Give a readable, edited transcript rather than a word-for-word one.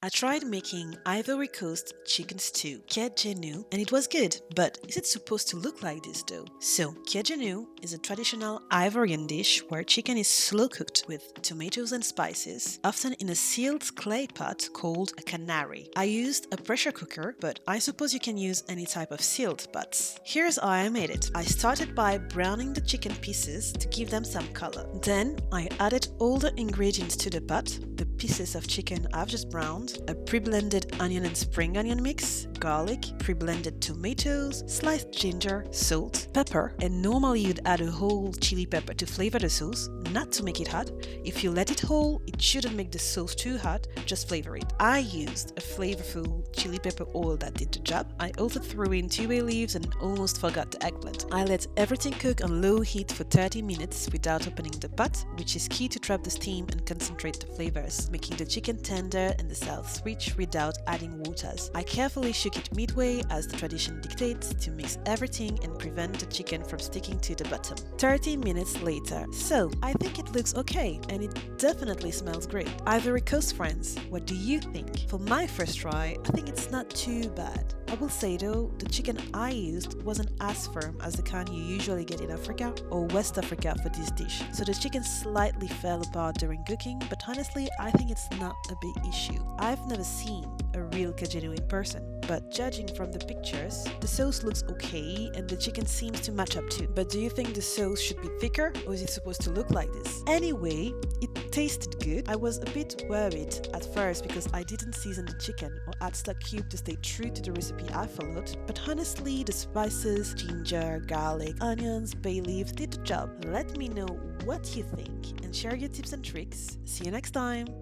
I tried making Ivory Coast chicken stew, Kedjenou, and it was good, but is it supposed to look like this though? So, Kedjenou is a traditional Ivorian dish where chicken is slow cooked with tomatoes and spices, often in a sealed clay pot called a canary. I used a pressure cooker, but I suppose you can use any type of sealed pots. Here's how I made it. I started by browning the chicken pieces to give them some color. Then I added all the ingredients to the pot, the pieces of chicken I've just browned, a pre-blended onion and spring onion mix, garlic, pre-blended tomatoes, sliced ginger, salt, pepper, and normally you'd add a whole chili pepper to flavor the sauce, not to make it hot. If you let it whole, it shouldn't make the sauce too hot, just flavor it. I used a flavorful chili pepper oil that did the job. I also threw in 2 bay leaves and almost forgot the eggplant. I let everything cook on low heat for 30 minutes without opening the pot, which is key to trap the steam and concentrate the flavors, making the chicken tender and the sauce rich without adding waters. I carefully shook it midway as the tradition dictates to mix everything and prevent the chicken from sticking to the bottom. 30 minutes later. So, I think it looks okay and it definitely smells great. Ivory Coast friends, what do you think? For my first try, I think it's not too bad. I will say though, the chicken I used wasn't as firm as the kind you usually get in Africa or West Africa for this dish, so the chicken slightly fell apart during cooking, but honestly I think it's not a big issue. I've never seen a real Kedjenou in person, but judging from the pictures, the sauce looks okay and the chicken seems to match up too. But do you think the sauce should be thicker or is it supposed to look like this? Anyway, it tasted good. I was a bit worried at first because I didn't season the chicken or add stock cube to stay true to the recipe I followed, but honestly the spices, ginger, garlic, onions, bay leaf did the job. Let me know what you think and share your tips and tricks. See you next time!